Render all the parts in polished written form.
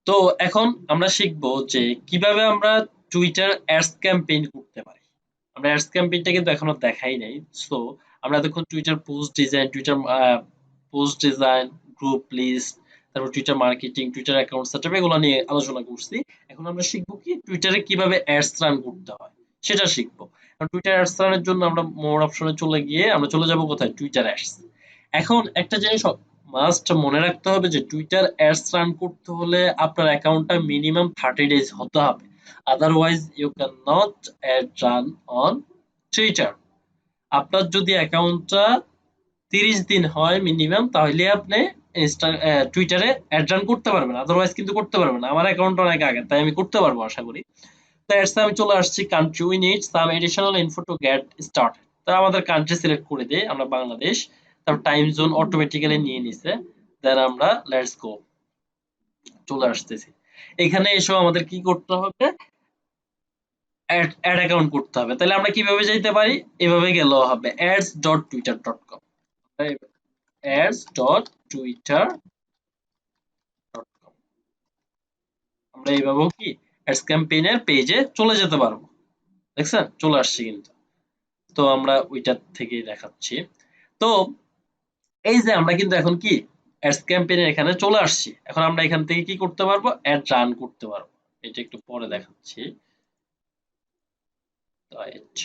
তো এখন আমরা শিখবো যে কিভাবে আমরা টুইটার অ্যাডস ক্যাম্পেইন করতে পারি। আমরা অ্যাডস ক্যাম্পেইনটা কিন্তু এখনো দেখাই নাই। সো আমরা এতক্ষণ Twitter post design, group list, তারপর Twitter marketing, Twitter account setup এগুলো নিয়ে আলোচনা করছি। এখন আমরা শিখবো কি টুইটারে কিভাবে অ্যাডস রান করতে হয় সেটা শিখবো। কারণ টুইটার অ্যাডস রানের জন্য আমরা মোর অপশনে চলে গিয়ে আমরা চলে যাব কোথায়, টুইটার অ্যাডস। এখন একটা জিনিস মাস্ট মনে রাখতে হবে যে টুইটার অ্যাডস রান করতে হলে আপনার অ্যাকাউন্টটা মিনিমাম 30 ডেজ হতে হবে, otherwise you can not ad run on Twitter. আপনার যদি অ্যাকাউন্টটা 30 দিন হয় মিনিমাম, তাহলে আপনি টুইটারে অ্যাড রান করতে পারবেন, আদারওয়াইজ কিন্তু করতে পারবেন না। আমার অ্যাকাউন্ট অনেক আগে, তাই আমি করতে পারবো আশা করি। তো অ্যাডস আমি চলে আসছি country, we need some additional info to get start. তো আমাদের কান্ট্রি সিলেক্ট করে দেই, আমরা বাংলাদেশ। তারপর টাইম জোন অটোমেটিক্যালি নিয়ে নিছে। দেন আমরা লেটস গো চলে আসতেছি। এখানে এসেও আমাদের কি করতে হবে, অ্যাড অ্যাকাউন্ট করতে হবে। তাহলে আমরা কিভাবে যাইতে পারি, এভাবে গেলেও হবে ads.twitter.com, ads.twitter.com। আমরা এইভাবেও কি অ্যাডস ক্যাম্পেইনের পেজে চলে যেতে পারবো। দেখছেন চলে আসছি কিন্তু। তো আমরা ওইটার থেকেই দেখাচ্ছি। তো এই যে আমরা কিন্তু এখন কি অ্যাডস ক্যাম্পেইনের এখানে চলে আসছি। এখন আমরা এখান থেকে কি করতে পারবো, অ্যাড রান করতে পারবো। এটা একটু পরে দেখাচ্ছি। রাইট।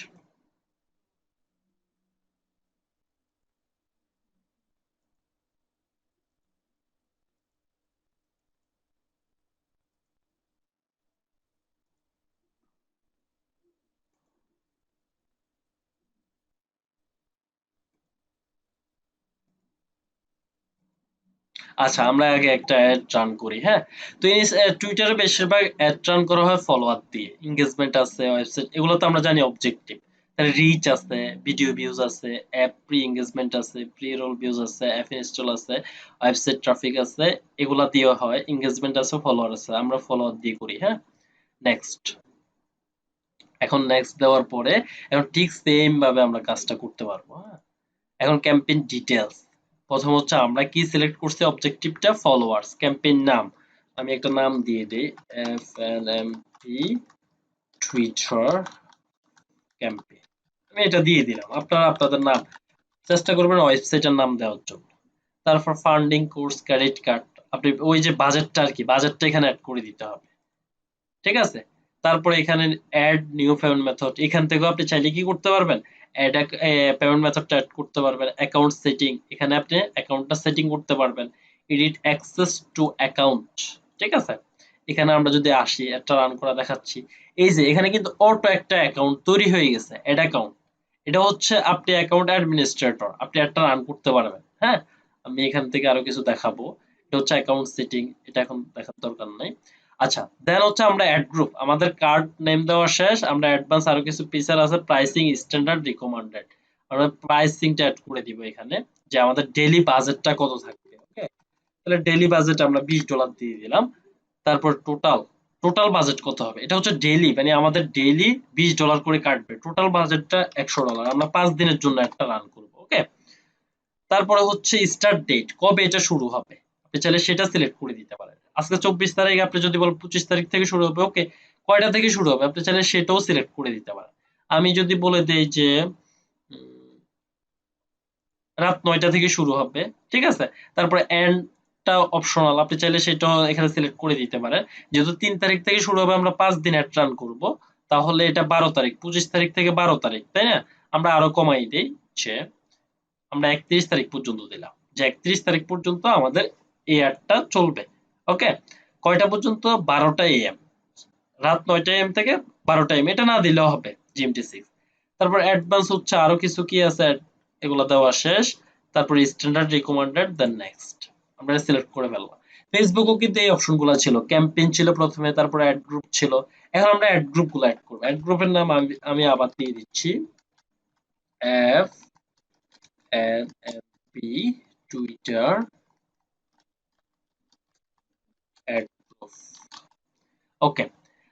আচ্ছা, আমরা আগে একটা অ্যাড রান করি, হ্যাঁ? তো এই টুইটারে বেশিরভাগ অ্যাড রান করা হয় ফলোয়ার দিয়ে। এনগেজমেন্ট আছে, ওয়েবসাইট, এগুলো তো আমরা জানি অবজেক্টিভ। তাহলে রিচ আছে, ভিডিও ভিউজ আছে, অ্যাপ প্রি এনগেজমেন্ট আছে, প্রি রোল ভিউজ আছে, অ্যাপ ইনস্টল আছে, ওয়েবসাইট ট্রাফিক আছে, এগুলা দিয়ে হয়। এনগেজমেন্ট আছে, ফলোয়ার আছে, আমরা ফলোয়ার দিয়ে করি, হ্যাঁ? নেক্সট। এখন নেক্সট দেওয়ার পরে এখন ঠিক সেম ভাবে আমরা কাজটা করতে পারবো, হ্যাঁ? এখন ক্যাম্পেইন ডিটেইলস। প্রথম হচ্ছে আমরা কি সিলেক্ট করছি, অবজেক্টিভটা ফলোয়ার্স, ক্যাম্পেইন নাম আমি একটা নাম দিয়ে দেই, FNMP টুইটার ক্যাম্পেইন। আমি এটা দিয়ে দিলাম, আপনারা আপনাদের নাম চেষ্টা করবেন ওয়েবসাইটের নাম দেওয়ার জন্য। তারপর ফান্ডিং, কোর্স, ক্রেডিট কার্ড, আপনি ওই যে বাজেটটা আর কি, বাজেটটা এখানে অ্যাড করে দিতে হবে, ঠিক আছে? তারপরে এখানে অ্যাড নিউ পেমেন্ট মেথড, এখান থেকেও আপনি চাইলে কি করতে পারবেন, অ্যাড পেমেন্ট মেথডটা অ্যাড করতে পারবেন। অ্যাকাউন্ট সেটিং, এখানে আপনি অ্যাকাউন্টটা সেটিং করতে পারবেন। এডিট অ্যাক্সেস টু অ্যাকাউন্ট, ঠিক আছে? এখানে আমরা যদি আসি, একটা রান করা দেখাচ্ছি। এই যে এখানে কিন্তু অটো একটা অ্যাকাউন্ট তৈরি হয়ে গেছে, অ্যাড অ্যাকাউন্ট। এটা হচ্ছে আপনি অ্যাকাউন্ট অ্যাডমিনিস্ট্রেটর, আপনি একটা রান করতে পারবেন, হ্যাঁ? আমি এখান থেকে আরো কিছু দেখাবো। এটা হচ্ছে অ্যাকাউন্ট সেটিং, এটা এখন দেখার দরকার নাই। আচ্ছা, দেন হচ্ছে আমরা অ্যাড গ্রুপ, আমাদের কার্ড নেম দেওয়া শেষ। আমরা অ্যাডভান্স আরো কিছু ফিচার আছে, প্রাইসিং, স্ট্যান্ডার্ড, রিকমান্ডেড। আমরা প্রাইসিংটা অ্যাড করে দিব এখানে, যে আমাদের ডেইলি বাজেটটা কত থাকবে, ওকে? তাহলে ডেইলি বাজেট আমরা $20 দিয়ে দিলাম। তারপর টোটাল, টোটাল বাজেট কত হবে, এটা হচ্ছে ডেইলি, মানে আমাদের ডেইলি $20 করে কাটবে। টোটাল বাজেটটা $100, আমরা 5 দিনের জন্য একটা রান করব, ওকে? তারপরে হচ্ছে স্টার্ট ডেট, কবে এটা শুরু হবে, আপনি চাইলে সেটা সিলেক্ট করে দিতে পারেন। আজকে 24 তারিখ, আপনি যদি বলেন 25 তারিখ থেকে শুরু হবে, ওকে? কয়টা থেকে শুরু হবে, আপনি চাইলে সেটাও সিলেক্ট করে দিতে পারেন। আমি যদি বলে দেই যে রাত 9টা থেকে শুরু হবে, ঠিক আছে? তারপরে এন্ডটা অপশনাল, আপনি চাইলে সেটাও এখানে সিলেক্ট করে দিতে পারেন। যেহেতু 3 তারিখ থেকে শুরু হবে, আমরা 5 দিন অ্যাড রান করব, তাহলে এটা 12 তারিখ, 25 তারিখ থেকে 12 তারিখ, তাই না? আমরা আরো কমাই দেই, যে আমরা 31 তারিখ পর্যন্ত দিলাম, যে 31 তারিখ পর্যন্ত আমাদের এই অ্যাডটা চলবে, ওকে? কয়টা পর্যন্ত, 12টা এএম, রাত 9টা এএম থেকে 12টা এএম, এটা না দিলেও হবে, জিএমটি 6। তারপর অ্যাডভান্স হচ্ছে আরো কিছু কি আছে, এগুলো দেওয়া শেষ। তারপর স্ট্যান্ডার্ড, রিকমান্ডেড, দেন নেক্সট আমরা সিলেক্ট করে ফেললাম। ফেসবুকও কিন্তু এই অপশনগুলো ছিল, ক্যাম্পেইন ছিল প্রথমে, তারপর অ্যাড গ্রুপ ছিল। এখন আমরা অ্যাড গ্রুপগুলো অ্যাড করব। অ্যাড গ্রুপের নাম আমি আবার দিয়ে দিচ্ছি, F N M P Twitter ad group, okay?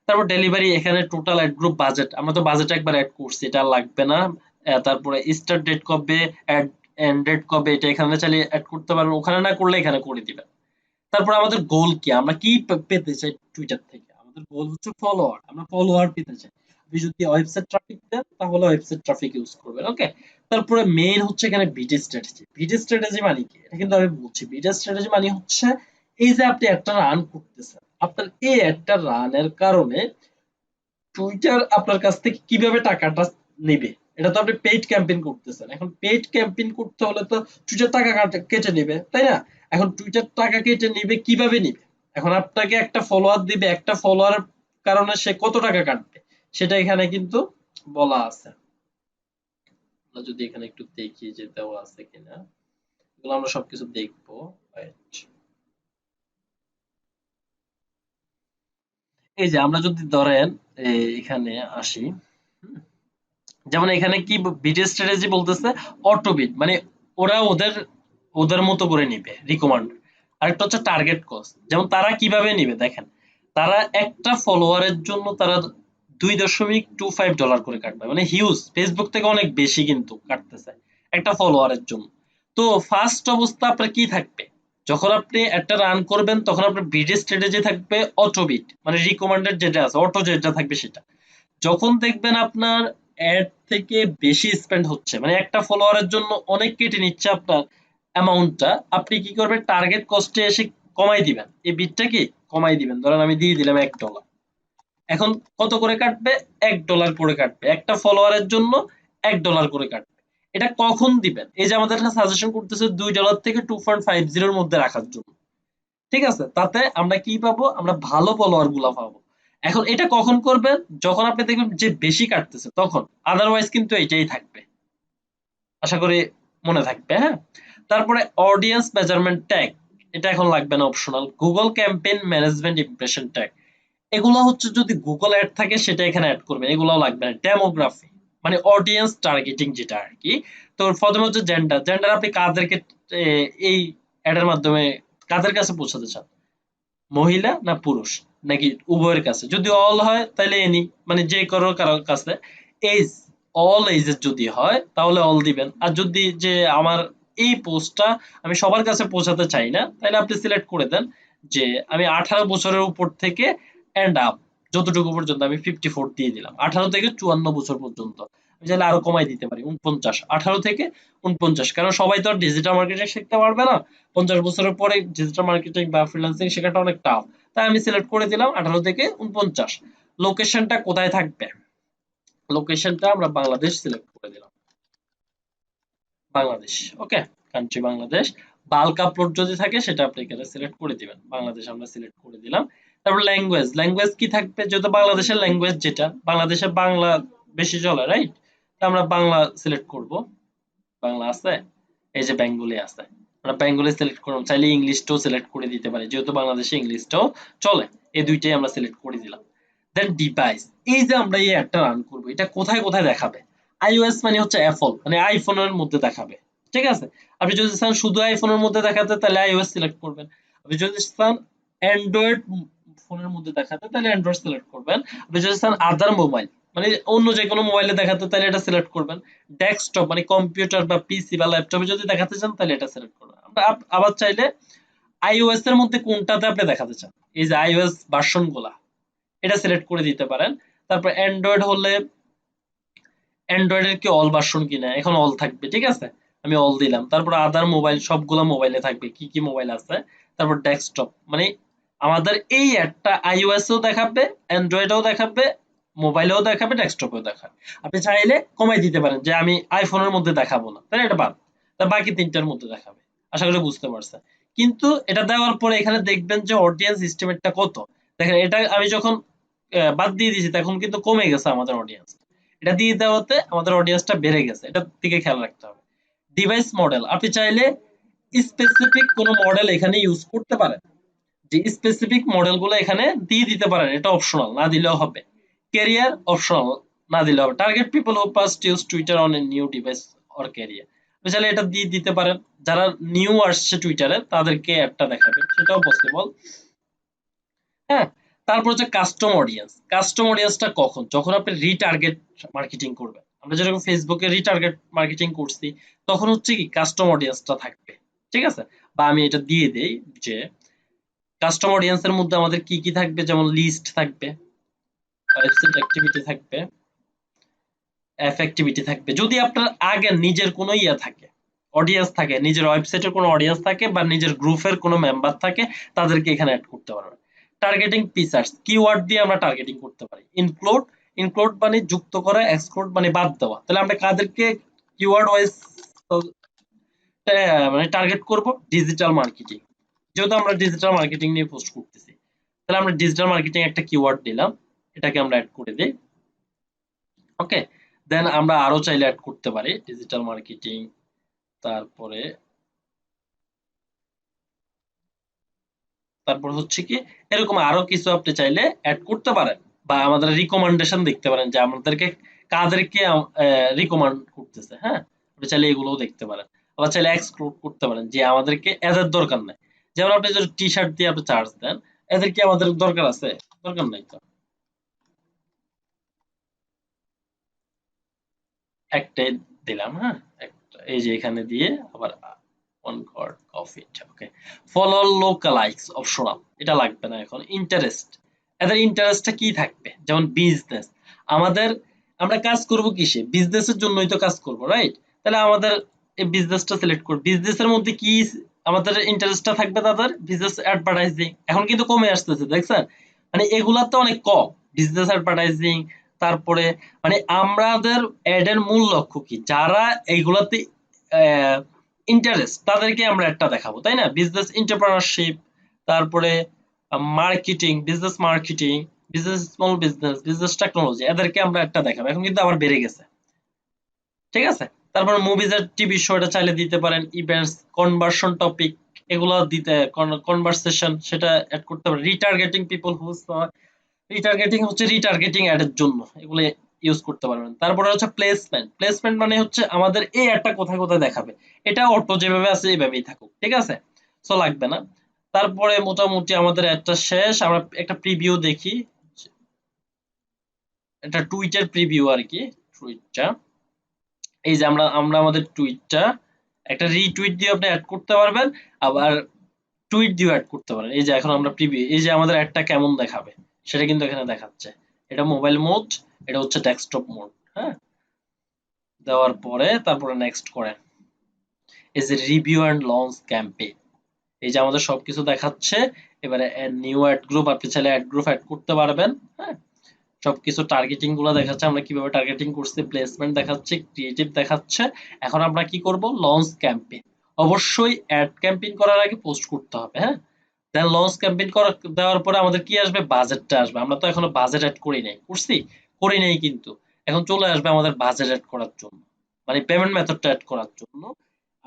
তারপর ডেলিভারি, এখানে টোটাল অ্যাড গ্রুপ বাজেট, আমরা তো বাজেট একবার অ্যাড করছি, এটা আর লাগবে না। তারপরে স্টার্ট ডেট কবে, অ্যাড এন্ড ডেট কবে, এটা এখানে চাইলে অ্যাড করতে পারবেন, ওখানে না করলে এখানে করে দিবেন। তারপর আমাদের গোল কি, আমরা কি পেতে চাই টুইটার থেকে? আমাদের গোল হচ্ছে ফলোয়ার, আমরা ফলোয়ার পেতে চাই। আপনি যদি ওয়েবসাইট ট্রাফিক দেন তাহলে ওয়েবসাইট ট্রাফিক ইউজ করবেন, ওকে। তারপরে মেইন হচ্ছে এখানে বিডি স্ট্র্যাটেজি। বিডি স্ট্র্যাটেজি মানে কি, এটা কিন্তু আমি বলছি। বিডি স্ট্র্যাটেজি মানে হচ্ছে এই যে আপনি একটা রান করতেছেন, আপনার এই একটা রানের কারণে টুইটার আপনার কাছ থেকে কিভাবে টাকাটা নেবে। এটা তো আপনি পেইড ক্যাম্পেইন করতেছেন, এখন পেইড ক্যাম্পেইন করতে হলে তো টুইটার টাকা কেটে নেবে, তাই না? এখন টুইটার টাকা কেটে নিবে, কিভাবে নিবে? এখন আপনাকে একটা ফলোয়ার দিবে, একটা ফলোয়ার কারণে সে কত টাকা কাটবে সেটা এখানে কিন্তু বলা আছে। আমরা যদি এখানে একটু দেখি যে দেওয়া আছে কিনা, এগুলো আমরা সবকিছু দেখবো। Right. এই যে আমরা যদি ধরেন এখানে আসি, যেমন এখানে কি বিট স্ট্র্যাটেজি বলতেছে, অটো বিট মানে ওরা ওদের ওদের মতো করে নিবে রিকমান্ড। আরেকটা হচ্ছে টার্গেট কস্ট, যেমন তারা কিভাবে নিবে দেখেন, তারা একটা ফলোয়ারের জন্য তারা $2.25 করে কাটবে, মানে হিউজ, ফেসবুক থেকে অনেক বেশি কিন্তু কাটতেছে একটা ফলোয়ারের জন্য। তো ফার্স্ট অবস্থা আপনার কি থাকবে, যখন আপনি একটা রান করবেন তখন আপনার বিট স্ট্র্যাটেজি থাকবে অটো বিট, মানে রিকমান্ডেড যেটা আছে অটো যেটা থাকবে সেটা। যখন দেখবেন আপনার অ্যাড থেকে বেশি স্পেন্ড হচ্ছে, মানে একটা ফলোয়ারের জন্য অনেক কেটে নিচ্ছে আপনার অ্যামাউন্টটা, আপনি কি করবেন, টার্গেট কস্টে এসে কমাই দিবেন, এই বিটটা কি কমাই দিবেন। ধরেন আমি দিয়ে দিলাম $1, এখন কত করে কাটবে, $1 করে কাটবে, একটা ফলোয়ারের জন্য $1 করে কাটবে। এটা কখন দিবেন, এই যে আমাদের সাজেশন করতেছে $2 থেকে 2.50 মধ্যে রাখার জন্য, ঠিক আছে? তাতে আমরা কি পাবো, আমরা ভালো ফলোয়ার গুলা পাবো। এখন এটা কখন করবেন, যখন আপনি দেখবেন যে বেশি কাটতেছে তখন, আদারওয়াইজ কিন্তু এটাই থাকবে। আশা করি মনে থাকবে, হ্যাঁ। তারপরে অডিয়েন্স মেজারমেন্ট ট্যাগ, এটা এখন লাগবে না, optional. Google campaign management impression tag, এগুলো হচ্ছে যদি গুগল অ্যাড থাকে সেটা এখানে অ্যাড করবেন, এগুলোও লাগবে না। ডেমোগ্রাফি মানে অডিয়েন্স টার্গেটিং যেটা আর কি। তো প্রথমে হচ্ছে জেন্ডার, জেন্ডার আপনি কাদেরকে এই অ্যাডের মাধ্যমে কাদের কাছে পৌঁছাতে চান, মহিলা না পুরুষ নাকি উভয়ের কাছে? যদি অল হয় তাহলে এনি, মানে যে কারোর কাছে। এজ, অল এজের যদি হয় তাহলে অল দিবেন। আর যদি যে আমার এই পোস্টটা আমি সবার কাছে পৌঁছাতে চাই না, তাহলে আপনি সিলেক্ট করে দেন যে আমি 18 বছরের উপর থেকে এন্ড আপ, যতটুকু পর্যন্ত আমি 54 দিয়ে দিলাম, 18 থেকে 54 বছর পর্যন্ত। আমি চাইলে আরো কমাই দিতে পারি, 49, 18 থেকে 49, কারণ সবাই তো আর ডিজিটাল মার্কেটিং শিখতে পারবে না। 50 বছরের পরে ডিজিটাল মার্কেটিং বা ফ্রিল্যান্সিং শেখাটা অনেক টাফ। তাই আমি সিলেক্ট করে দিলাম 18 থেকে 49। লোকেশনটা কোথায় থাকবে, লোকেশনটা আমরা বাংলাদেশ সিলেক্ট করে দিলাম, বাংলাদেশ, ওকে, কান্ট্রি বাংলাদেশ। বাল্ক আপলোড যদি থাকে সেটা আপনি এখানে সিলেক্ট করে দিবেন, বাংলাদেশ আমরা সিলেক্ট করে দিলাম। তারপর ল্যাঙ্গুয়েজ, ল্যাঙ্গুয়েজ কি থাকবে, যেহেতু বাংলাদেশের ল্যাঙ্গুয়েজ যেটা, বাংলাদেশে বাংলা বেশি চলে, রাইট? তা আমরা বাংলা সিলেক্ট করব। বাংলা আছে, এই যে বেঙ্গলি আছে, আমরা বেঙ্গলি সিলেক্ট করলাম। চাইলে ইংলিশটাও সিলেক্ট করে দিতে পারি, যেহেতু বাংলাদেশে ইংলিশটাও চলে। এই দুইটাই আমরা সিলেক্ট করে দিলাম। দেন ডিভাইস, এই যে আমরা এই অ্যাডটা রান করব, এটা কোথায় কোথায় দেখাবে? iOS মানে হচ্ছে অ্যাপল, মানে আইফোনের মধ্যে দেখাবে, ঠিক আছে? আপনি যদি চান শুধু আইফোনের মধ্যে দেখাতে তাহলে iOS সিলেক্ট করবেন। আপনি যদি চান অ্যান্ড্রয়েড ফোনের মধ্যে দেখাতে তাহলে অ্যান্ড্রয়েড সিলেক্ট করবেন। আপনি যদি চান আদার মোবাইল মানে অন্য যে কোনো মোবাইলে দেখাতে তাহলে এটা সিলেক্ট করবেন। ডেস্কটপ মানে কম্পিউটার বা পিসি বা ল্যাপটপে যদি দেখাতে চান তাহলে এটা সিলেক্ট করবেন। আমরা আবার চাইলে iOS এর মধ্যে কোনটাতে আপনি দেখাতে চান, এই যে iOS ভার্সন গুলা, এটা সিলেক্ট করে দিতে পারেন। তারপর অ্যান্ড্রয়েড হলে অ্যান্ড্রয়েডের কি অল ভার্সন কিনা, এখন অল থাকবে, ঠিক আছে, আমি অল দিলাম। তারপর আদার মোবাইল, সবগুলো মোবাইলে থাকবে, কি কি মোবাইল আছে। তারপর ডেস্কটপ মানে আমাদের এই একটা iOS এও দেখাবে, অ্যান্ড্রয়েডেও দেখাবে, মোবাইলেও দেখাবে, ডেস্কটপেও দেখাবে। আপনি চাইলে কমাই দিতে পারেন যে আমি আইফোনের মধ্যে দেখাবো না, তাহলে এটা বাদ, তার বাকি তিনটার মধ্যে দেখাবে। আশা করি বুঝতে পারছেন। কিন্তু এটা দেওয়ার পরে এখানে দেখবেন যে অডিয়েন্স এস্টিমেটটা কত। দেখেন এটা আমি যখন বাদ দিয়ে দিয়েছি তখন কিন্তু কমে গেছে আমাদের অডিয়েন্স, এটা দিয়ে দেওয়াতে আমাদের অডিয়েন্সটা বেড়ে গেছে, এটার দিকে খেয়াল রাখতে হবে। ডিভাইস মডেল, আপনি চাইলে স্পেসিফিক কোনো মডেল এখানে ইউজ করতে পারেন, যে স্পেসিফিক মডেলগুলো এখানে দিয়ে দিতে পারেন, এটা অপশনাল, না দিলেও হবে। ক্যারিয়ার অপশনাল, না দিলেও হবে। Target people who first use Twitter on a new device or career, আপনি চাইলে এটা দিয়ে দিতে পারেন, যারা নিউ আসছে টুইটারে তাদেরকে একটা দেখাবে, সেটাও পসিবল। হ্যাঁ, তারপর হচ্ছে কাস্টম অডিয়েন্স। কাস্টম অডিয়েন্সটা কখন, যখন আপনি রিটার্গেট মার্কেটিং করবেন। আমরা যেরকম ফেসবুকে রিটার্গেট মার্কেটিং করছি, তখন হচ্ছে কি কাস্টম অডিয়েন্সটা থাকবে, ঠিক আছে? বা আমি এটা দিয়ে দেই যে কাস্টম অডিয়েন্সের মধ্যে আমাদের কি কি থাকবে, যেমন লিস্ট থাকবে, ওয়েবসাইট অ্যাক্টিভিটি থাকবে, অ্যাপ অ্যাক্টিভিটি থাকবে। যদি আপনার আগে নিজের কোনো ইয়া থাকে, অডিয়েন্স থাকে, নিজের ওয়েবসাইটের কোনো অডিয়েন্স থাকে বা নিজের গ্রুপের কোনো মেম্বার থাকে, তাদেরকে এখানে অ্যাড করতে পারবেন। টার্গেটিং ফিচার্স, কিওয়ার্ড দিয়ে আমরা টার্গেটিং করতে পারি। ইনক্লুড, ইনক্লুড মানে যুক্ত করা, এক্সক্লুড মানে বাদ দেওয়া। তাহলে আমরা কাদেরকে কিওয়ার্ড ওয়াইজ মানে টার্গেট করব? ডিজিটাল মার্কেটিং, যেহেতু আমরা ডিজিটাল মার্কেটিং নিয়ে পোস্ট করতেছি, তাহলে আমরা ডিজিটাল মার্কেটিং একটা কিওয়ার্ড দিলাম, এটাকে আমরা অ্যাড করে দিই। ওকে, দেন আমরা আরো চাইলে অ্যাড করতে পারি ডিজিটাল মার্কেটিং, তারপরে তারপর হচ্ছে কি এরকম আরো কিছু আপনি চাইলে অ্যাড করতে পারেন, বা আমাদের রিকমেন্ডেশন দেখতে পারেন যে আমাদেরকে কাদেরকে রিকমেন্ড করতেছে। হ্যাঁ, আপনি চাইলে এগুলোও দেখতে পারেন। আবার চাইলে এক্সক্লুড করতে পারেন যে আমাদেরকে এদের দরকার নাই। যেমন আপনি যদি টি শার্ট দিয়ে আপনি চার্জ দেন, এদের কি আমাদের দরকার আছে? দরকার নাই তো, একটাই দিলাম। হ্যাঁ, একটা এই যে এখানে দিয়ে আবার one card of it. Okay, follow localise optional, এটা লাগবে না এখন। ইন্টারেস্ট, এদের ইন্টারেস্টটা কি থাকবে? যেমন বিজনেস, আমাদের আমরা কাজ করব কিসে? বিজনেসের জন্যই তো কাজ করব, রাইট? তাহলে আমাদের এই বিজনেসটা সিলেক্ট করব। বিজনেসের মধ্যে কি আমাদের ইন্টারেস্টটা থাকবে? তাদের বিজনেস অ্যাডভার্টাইজিং, এখন কিন্তু কমে আসতেছে, দেখছেন? মানে এগুলা তো অনেক কম, বিজনেস অ্যাডভার্টাইজিং। তারপরে মানে আমাদের অ্যাড এর মূল লক্ষ্য কি? যারা এইগুলাতে ইন্টারেস্ট, তাদেরকে আমরা একটা দেখাবো, তাই না? বিজনেস এন্টারপ্রেনারশিপ, তারপরে marketing, business marketing, business small business, business technology, এদেরকে আমরা একটা দেখাবো। এখন কিন্তু আবার বেড়ে গেছে, ঠিক আছে? তারপর মুভিজ আর টিভি শো, এটা চাইলে দিতে পারেন। ইভেন্টস, কনভার্সন টপিক, এগুলো দিতে, কনভারসেশন, সেটা অ্যাড করতে পারেন। রিটার্গেটিং পিপল হু, রিটার্গেটিং হচ্ছে রিটার্গেটিং অ্যাড এর জন্য, এগুলো ইউজ করতে পারবেন। তারপরে হচ্ছে প্লেসমেন্ট, প্লেসমেন্ট মানে হচ্ছে আমাদের এই অ্যাডটা কোথায় কোথায় দেখাবে, এটা অটো যেভাবে আছে এইভাবেই থাকুক, ঠিক আছে? সো লাগবে না। তারপরে মোটামুটি আমাদের অ্যাডটা শেষ। আমরা একটা প্রিভিউ দেখি, এটা টুইটার প্রিভিউ আর কি। টুইটটা, এই যে আমরা আমরা আমাদের টুইটটা একটা রিটুইট দিয়ে আপনি অ্যাড করতে পারবেন, আবার টুইট দিয়ে অ্যাড করতে পারেন। এই যে এখন আমরা প্রিভিউ, এই যে আমাদের অ্যাডটা কেমন দেখাবে সেটা কিন্তু এখানে দেখাচ্ছে। এটা মোবাইল মোড, এটা হচ্ছে ডেস্কটপ মোড। হ্যাঁ, দেওয়ার পরে তারপরে নেক্সট করেন। এই যে রিভিউ এন্ড লঞ্চ ক্যাম্পেইন, এই যে আমাদের সবকিছু দেখাচ্ছে। এবারে নিউ অ্যাড গ্রুপ, আপনি চাইলে অ্যাড গ্রুপ অ্যাড করতে পারবেন। হ্যাঁ, সবকিছু টার্গেটিং গুলো দেখাচ্ছে, আমরা কিভাবে টার্গেটিং করছি, প্লেসমেন্ট দেখাচ্ছে, ক্রিয়েটিভ দেখাচ্ছে। এখন আমরা কি করব? Launch campaign. অবশ্যই অ্যাড ক্যাম্পেইন করার আগে পোস্ট করতে হবে। হ্যাঁ, দেন লঞ্চ ক্যাম্পেইন করা দেওয়ার পরে আমাদের কি আসবে? বাজেটটা আসবে। আমরা তো এখনো বাজেট অ্যাড করি নাই, করছি? করি নাই কিন্তু এখন চলে আসবে আমাদের বাজেট অ্যাড করার জন্য, মানে পেমেন্ট মেথডটা অ্যাড করার জন্য।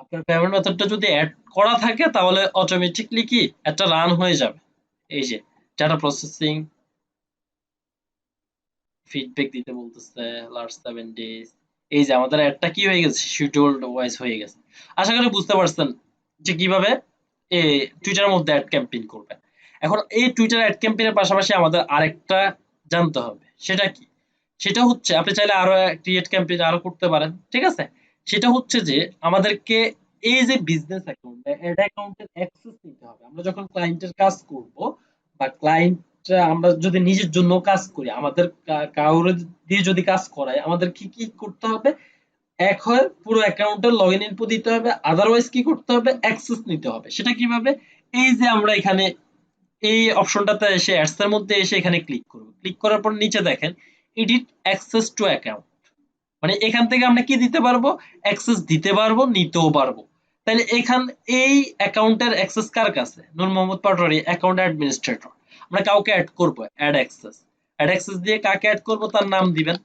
আপনার পেমেন্ট মেথডটা যদি অ্যাড করা থাকে তাহলে অটোমেটিকলি কি একটা রান হয়ে যাবে। এই যে ডাটা প্রসেসিং, ফিডব্যাক দিতে বলতেছে, লাস্ট 7 ডেজ। এই যে আমাদের অ্যাডটা কি হয়ে গেছে? শিডিউলড ওয়াইজ হয়ে গেছে। আশা করি বুঝতে পারছেন যে কিভাবে এই টুইটারের মধ্যে অ্যাড ক্যাম্পেইন করবেন। এখন এই টুইটার অ্যাড ক্যাম্পেইনের পাশাপাশি আমাদের আরেকটা জানতে হবে, সেটা কি? সেটা হচ্ছে আপনি চাইলে আরো ক্রিয়েট ক্যাম্পেইন আরো করতে পারেন, ঠিক আছে? সেটা হচ্ছে যে আমাদেরকে এই যে বিজনেস অ্যাকাউন্ট, অ্যাড অ্যাকাউন্টের অ্যাক্সেস নিতে হবে। আমরা যখন ক্লায়েন্টের কাজ করব, বা ক্লায়েন্ট, আমরা যদি নিজের জন্য কাজ করি, আমাদের কাউরে দিয়ে যদি কাজ করাই, আমাদের কি কি করতে হবে? এক হয় পুরো অ্যাকাউন্টের লগইন ইনফো দিতে হবে, আদারওয়াইজ কি করতে হবে? অ্যাক্সেস নিতে হবে। সেটা কিভাবে? এই যে আমরা এখানে এই অপশনটাতে এসে অ্যাডস এর মধ্যে এসে এখানে ক্লিক করব। ক্লিক করার পর নিচে দেখেন এডিট অ্যাক্সেস টু অ্যাকাউন্ট, মানে এখান থেকে আমরা কি দিতে পারবো? অ্যাক্সেস দিতে পারবো, নিতেও পারবো। তাহলে এখান এই অ্যাকাউন্টের অ্যাক্সেস কার কাছে? নূর মোহাম্মদ পাটোয়ারি, অ্যাকাউন্ট অ্যাডমিনিস্ট্রেটর। আমরা কাউকে অ্যাড করব, অ্যাড অ্যাক্সেস। অ্যাড অ্যাক্সেস দিয়ে কাকে অ্যাড করব? তার নাম দিবেন।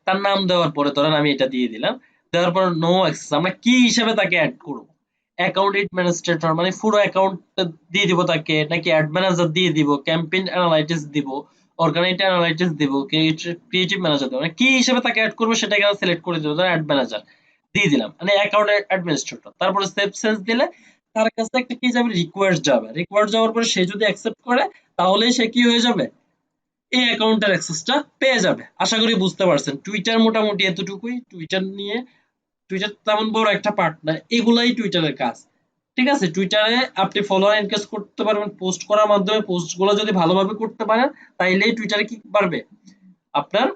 তার নাম দেওয়ার পরে ধরেন আমি এটা দিয়ে দিলাম। দেওয়ার পর নো অ্যাক্সেস, আমরা কি হিসেবে তাকে অ্যাড করব? অ্যাকাউন্ট অ্যাডমিনিস্ট্রেটর, মানে পুরো অ্যাকাউন্ট দিয়ে দিব তাকে, নাকি অ্যাড ম্যানেজার দিয়ে দিব, ক্যাম্পেইন অ্যানালাইটিক্স দিব, অর্গানাইজ অ্যানালাইটিক্স দিব, ক্রিয়েটিভ ম্যানেজার দিব, মানে কি হিসেবে তাকে অ্যাড করব সেটা এখানে সিলেক্ট করে দিব। ধরেন অ্যাড ম্যানেজার দিয়ে দিলাম, মানে অ্যাকাউন্ট অ্যাডমিনিস্ট্রেটর। তারপরে সেভ চেঞ্জ দিলে তার কাছে একটা কি যাবে? রিকোয়েস্ট যাবে। রিকোয়েস্ট যাওয়ার পরে সে যদি অ্যাকসেপ্ট করে, তাহলেই সে কি হয়ে যাবে? এই অ্যাকাউন্টের অ্যাক্সেসটা পেয়ে যাবে। আশা করি বুঝতে পারছেন। টুইটার মোটামুটি এতটুকুই। টুইটার নিয়ে, টুইটার তেমন বড় একটা পার্ট না, এগুলাই টুইটারের কাজ, ঠিক আছে, টুইটারে আপনি ফলোয়ার এনগেজ করতে পারবেন পোস্ট করার মাধ্যমে। পোস্টগুলো যদি ভালোভাবে করতে পারেন তাইলেই টুইটারে কি বাড়বে, আপনার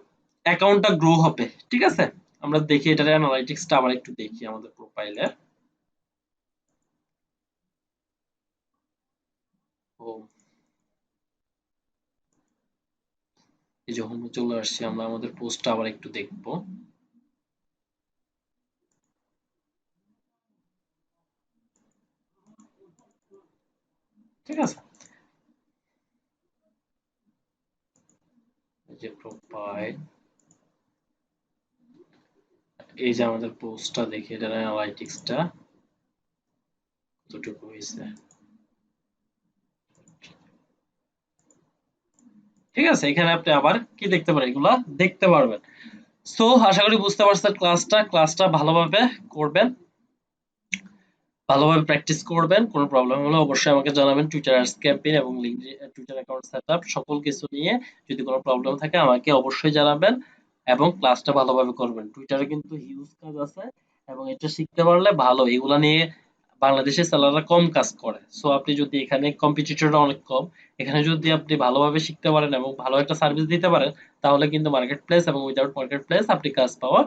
অ্যাকাউন্টটা গ্রো হবে। ঠিক আছে, আমরা দেখি এটার অ্যানালাইটিক্সটা আবার একটু দেখি আমাদের প্রোফাইলে। ও, এই যে হোমে চলে আসছি, আমরা আমাদের পোস্টটা আবার একটু দেখবো। ঠিক আছে, এই যে প্রোফাইল, এই যে আমাদের পোস্টটা দেখি এটার অ্যানালাইটিক্সটা কতটুকু হয়েছে। ঠিক আছে, এখানে আপনি আবার কি দেখতে পারেন, এগুলা দেখতে পারবেন। সো আশা করি বুঝতে পারছেন ক্লাসটা ভালোভাবে করবেন, ভালোভাবে প্র্যাকটিস করবেন। কোনো প্রবলেম হলে অবশ্যই আমাকে জানাবেন। টুইটার অ্যাডস ক্যাম্পেইন এবং টুইটার অ্যাকাউন্ট সেটআপ সকল কিছু নিয়ে যদি কোনো প্রবলেম থাকে আমাকে অবশ্যই জানাবেন এবং ক্লাসটা ভালোভাবে করবেন। টুইটারে কিন্তু হিউজ কাজ আছে এবং এটা শিখতে পারলে ভালো। এগুলা নিয়ে বাংলাদেশের সেলাররা কম কাজ করে। সো আপনি যদি এখানে কম্পিটিটররা অনেক কম, এখানে যদি আপনি ভালোভাবে শিখতে পারেন এবং ভালো একটা সার্ভিস দিতে পারেন তাহলে কিন্তু মার্কেট প্লেস এবং উইদাউট মার্কেট প্লেস আপনি কাজ পাওয়া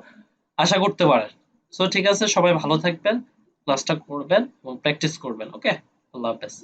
আশা করতে পারেন। সো ঠিক আছে, সবাই ভালো থাকবেন, ক্লাসটা করবেন এবং প্র্যাকটিস করবেন। ওকে, আল্লাহ হাফেজ।